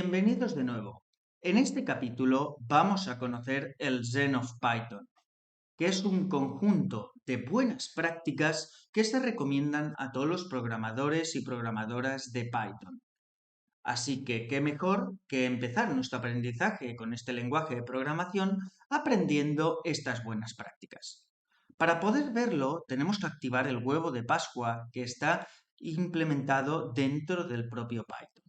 Bienvenidos de nuevo. En este capítulo vamos a conocer el Zen of Python, que es un conjunto de buenas prácticas que se recomiendan a todos los programadores y programadoras de Python. Así que, ¿qué mejor que empezar nuestro aprendizaje con este lenguaje de programación aprendiendo estas buenas prácticas? Para poder verlo, tenemos que activar el huevo de Pascua que está implementado dentro del propio Python.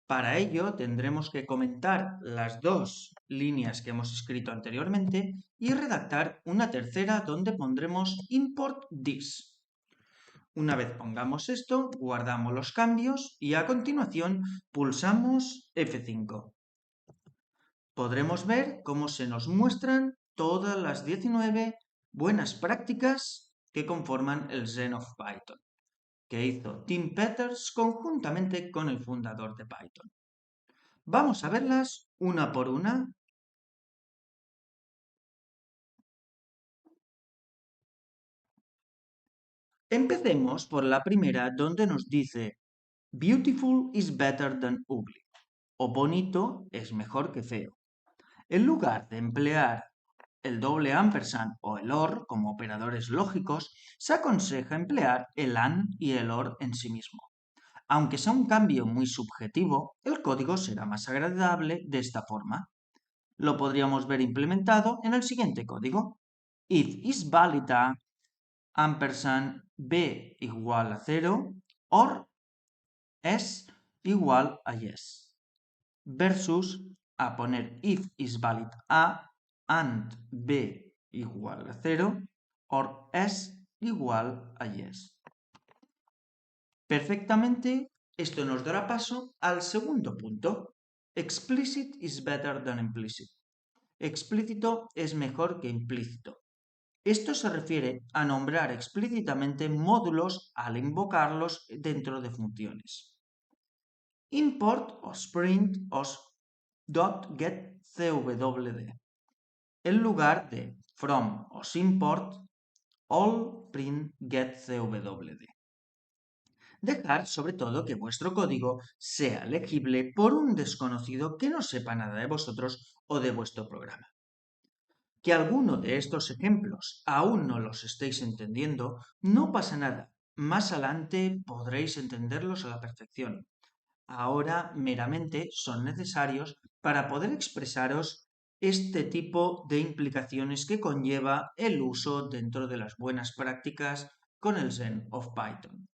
Para ello tendremos que comentar las dos líneas que hemos escrito anteriormente y redactar una tercera donde pondremos import this. Una vez pongamos esto, guardamos los cambios y a continuación pulsamos F5. Podremos ver cómo se nos muestran todas las 19 buenas prácticas que conforman el Zen of Python, que hizo Tim Peters conjuntamente con el fundador de Python. Vamos a verlas una por una. Empecemos por la primera donde nos dice Beautiful is better than ugly, o bonito es mejor que feo. En lugar de emplear el doble ampersand o el OR como operadores lógicos, se aconseja emplear el AND y el OR en sí mismo. Aunque sea un cambio muy subjetivo, el código será más agradable de esta forma. Lo podríamos ver implementado en el siguiente código. If is valid a ampersand b igual a 0 or es igual a yes. Versus a poner if is valid a and b igual a 0 or es igual a yes. Perfectamente, esto nos dará paso al segundo punto. Explicit is better than implicit. Explícito es mejor que implícito. Esto se refiere a nombrar explícitamente módulos al invocarlos dentro de funciones. Import os print os .getCwd en lugar de from os import all print getCwd. Dejar sobre todo que vuestro código sea legible por un desconocido que no sepa nada de vosotros o de vuestro programa. Que alguno de estos ejemplos aún no los estéis entendiendo, no pasa nada. Más adelante podréis entenderlos a la perfección. Ahora meramente son necesarios para poder expresaros este tipo de implicaciones que conlleva el uso dentro de las buenas prácticas con el Zen of Python.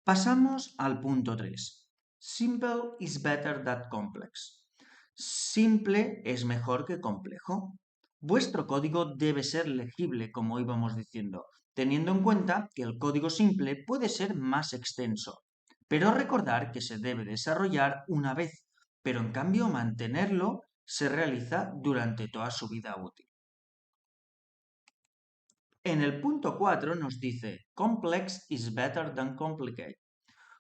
Pasamos al punto 3. Simple is better than complex. Simple es mejor que complejo. Vuestro código debe ser legible, como íbamos diciendo, teniendo en cuenta que el código simple puede ser más extenso. Pero recordar que se debe desarrollar una vez, pero en cambio mantenerlo se realiza durante toda su vida útil. En el punto 4 nos dice Complex is better than complicate.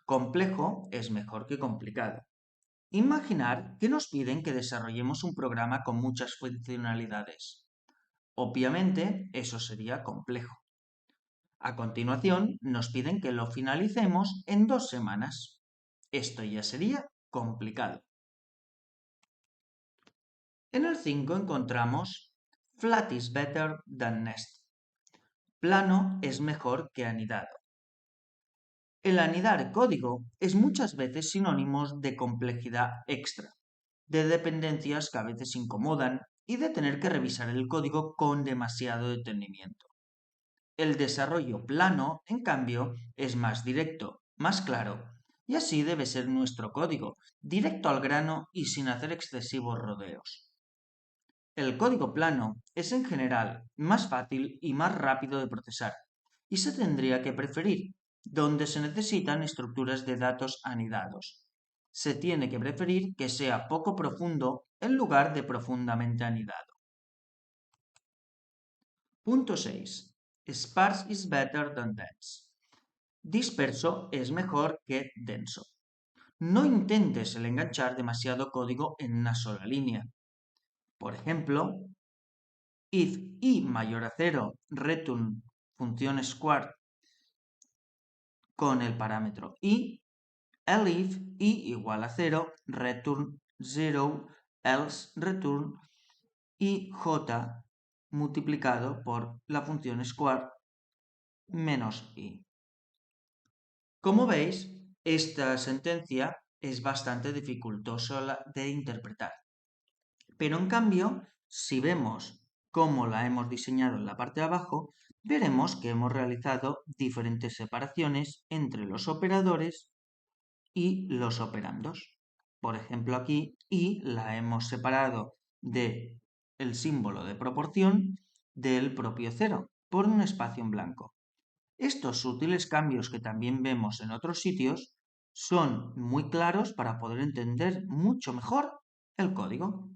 Complejo es mejor que complicado. Imaginar que nos piden que desarrollemos un programa con muchas funcionalidades. Obviamente, eso sería complejo. A continuación, nos piden que lo finalicemos en 2 semanas. Esto ya sería complicado. En el 5 encontramos Flat is better than nest. Plano es mejor que anidado. El anidar código es muchas veces sinónimo de complejidad extra, de dependencias que a veces incomodan y de tener que revisar el código con demasiado detenimiento. El desarrollo plano, en cambio, es más directo, más claro, y así debe ser nuestro código, directo al grano y sin hacer excesivos rodeos. El código plano es en general más fácil y más rápido de procesar, y se tendría que preferir donde se necesitan estructuras de datos anidados. Se tiene que preferir que sea poco profundo en lugar de profundamente anidado. Punto 6. Sparse is better than dense. Disperso es mejor que denso. No intentes el enganchar demasiado código en una sola línea. Por ejemplo, if i mayor a 0 return función square con el parámetro i, elif y igual a 0, return 0, else return y j multiplicado por la función square menos i. Como veis, esta sentencia es bastante dificultosa de interpretar. Pero en cambio, si vemos cómo la hemos diseñado en la parte de abajo, veremos que hemos realizado diferentes separaciones entre los operadores y los operandos. Por ejemplo, aquí y la hemos separado del símbolo de proporción del propio cero por un espacio en blanco. Estos sutiles cambios que también vemos en otros sitios son muy claros para poder entender mucho mejor el código.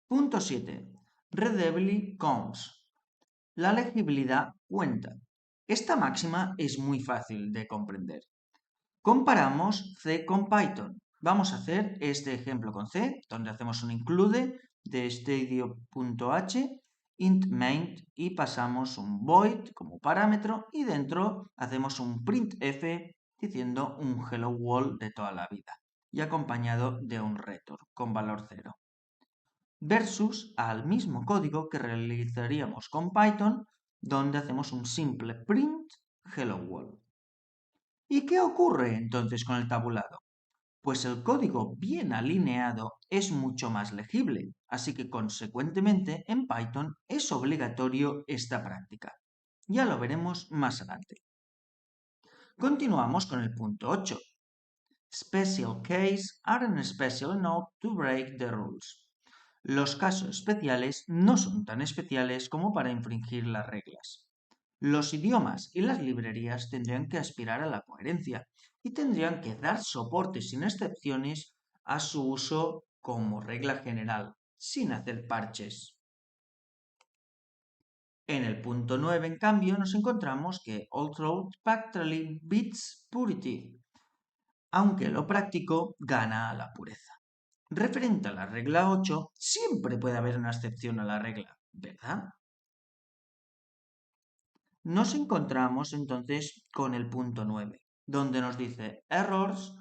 Punto 7. Readability counts. La legibilidad cuenta. Esta máxima es muy fácil de comprender. Comparamos C con Python. Vamos a hacer este ejemplo con C, donde hacemos un include de stadio.h int main y pasamos un void como parámetro y dentro hacemos un printf diciendo un hello world de toda la vida y acompañado de un return con valor 0 versus al mismo código que realizaríamos con Python donde hacemos un simple print hello world. ¿Y qué ocurre entonces con el tabulado? Pues el código bien alineado es mucho más legible, así que consecuentemente en Python es obligatorio esta práctica. Ya lo veremos más adelante. Continuamos con el punto 8. Special cases aren't special enough to break the rules. Los casos especiales no son tan especiales como para infringir las reglas. Los idiomas y las librerías tendrían que aspirar a la coherencia y tendrían que dar soporte sin excepciones a su uso como regla general, sin hacer parches. En el punto 9, en cambio, nos encontramos que although practically beats purity, aunque lo práctico gana a la pureza. Referente a la regla 8, siempre puede haber una excepción a la regla, ¿verdad? Nos encontramos entonces con el punto 9, donde nos dice errors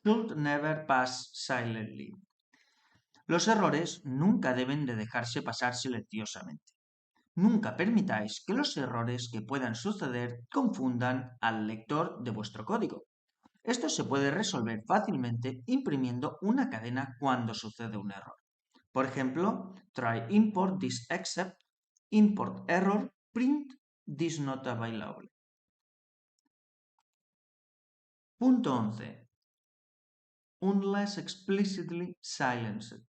should never pass silently. Los errores nunca deben de dejarse pasar silenciosamente. Nunca permitáis que los errores que puedan suceder confundan al lector de vuestro código. Esto se puede resolver fácilmente imprimiendo una cadena cuando sucede un error. Por ejemplo, try import this except, import error, print this not available. Punto 11. Unless explicitly silenced.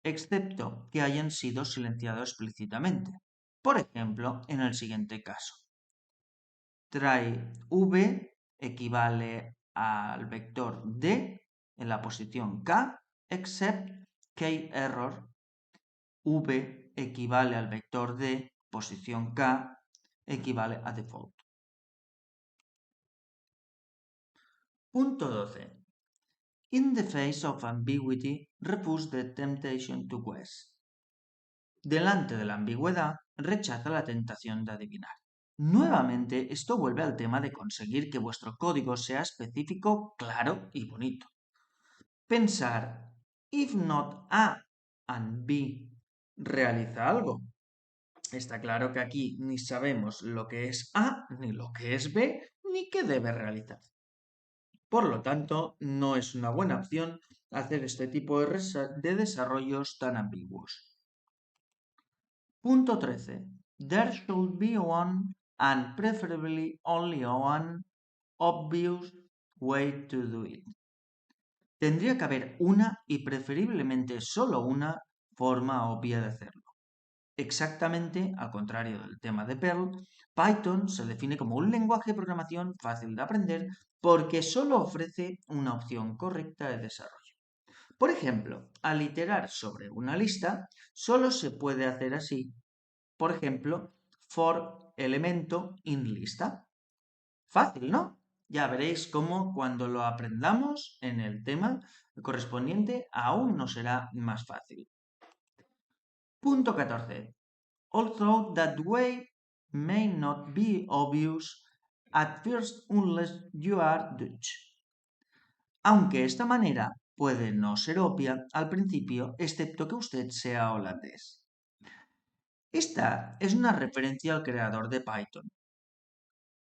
Excepto que hayan sido silenciados explícitamente. Por ejemplo, en el siguiente caso. Try v equivale al vector d en la posición k, except key error. V equivale al vector d, posición k, equivale a default. Punto 12. In the face of ambiguity, refuse the temptation to guess. Delante de la ambigüedad, rechaza la tentación de adivinar. Nuevamente, esto vuelve al tema de conseguir que vuestro código sea específico, claro y bonito. Pensar, if not A and B, realiza algo. Está claro que aquí ni sabemos lo que es A, ni lo que es B, ni qué debe realizar. Por lo tanto, no es una buena opción hacer este tipo de desarrollos tan ambiguos. Punto 13. There should be one, and preferably only one, obvious way to do it. Tendría que haber una y preferiblemente solo una forma obvia de hacerlo. Exactamente al contrario del tema de Perl, Python se define como un lenguaje de programación fácil de aprender porque solo ofrece una opción correcta de desarrollo. Por ejemplo, al iterar sobre una lista, solo se puede hacer así. Por ejemplo, for elemento in lista. Fácil, ¿no? Ya veréis cómo cuando lo aprendamos en el tema correspondiente aún nos será más fácil. Punto 14. Although that way may not be obvious, at first unless you are Dutch. Aunque esta manera puede no ser obvia al principio, excepto que usted sea holandés. Esta es una referencia al creador de Python,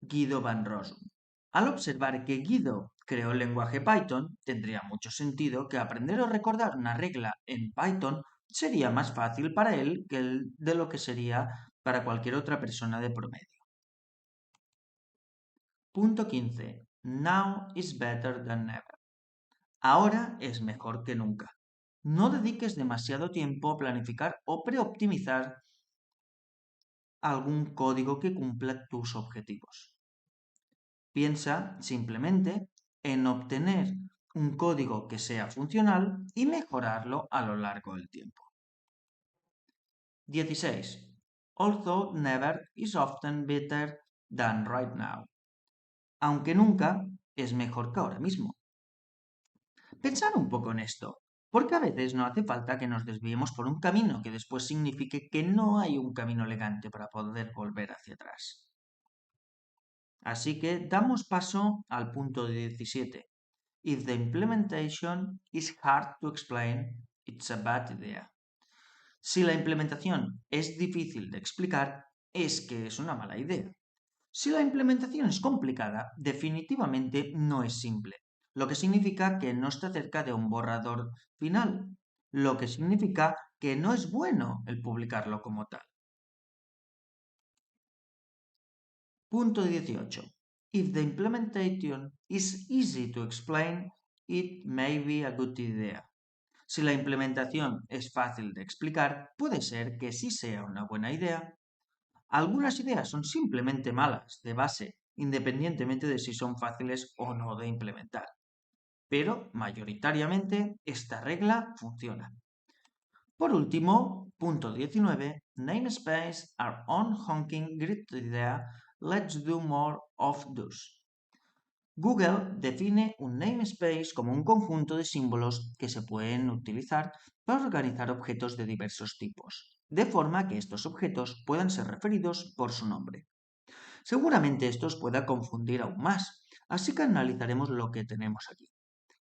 Guido van Rossum. Al observar que Guido creó el lenguaje Python, tendría mucho sentido que aprender o recordar una regla en Python sería más fácil para él de lo que sería para cualquier otra persona de promedio. Punto 15. Now is better than never. Ahora es mejor que nunca. No dediques demasiado tiempo a planificar o preoptimizar algún código que cumpla tus objetivos. Piensa simplemente en obtener un código que sea funcional y mejorarlo a lo largo del tiempo. 16. Although never is often better than right now. Aunque nunca es mejor que ahora mismo. Pensad un poco en esto, porque a veces no hace falta que nos desviemos por un camino que después signifique que no hay un camino elegante para poder volver hacia atrás. Así que damos paso al punto 17. If the implementation is hard to explain, it's a bad idea. Si la implementación es difícil de explicar, es que es una mala idea. Si la implementación es complicada, definitivamente no es simple, lo que significa que no está cerca de un borrador final, lo que significa que no es bueno el publicarlo como tal. Punto 18. If the implementation is easy to explain, it may be a good idea. Si la implementación es fácil de explicar, puede ser que sí sea una buena idea. Algunas ideas son simplemente malas de base, independientemente de si son fáciles o no de implementar. Pero, mayoritariamente, esta regla funciona. Por último, punto 19, namespace are on-honking great idea, let's do more of those. Google define un namespace como un conjunto de símbolos que se pueden utilizar para organizar objetos de diversos tipos, de forma que estos objetos puedan ser referidos por su nombre. Seguramente esto os pueda confundir aún más, así que analizaremos lo que tenemos aquí.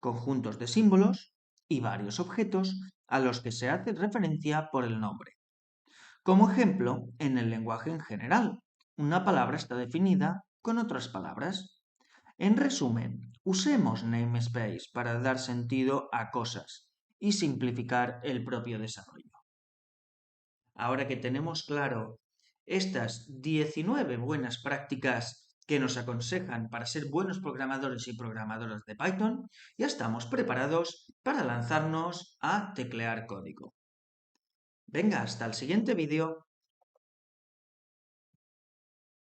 Conjuntos de símbolos y varios objetos a los que se hace referencia por el nombre. Como ejemplo, en el lenguaje en general, una palabra está definida con otras palabras. En resumen, usemos namespace para dar sentido a cosas y simplificar el propio desarrollo. Ahora que tenemos claro estas 19 buenas prácticas que nos aconsejan para ser buenos programadores y programadoras de Python, ya estamos preparados para lanzarnos a teclear código. Venga, hasta el siguiente vídeo.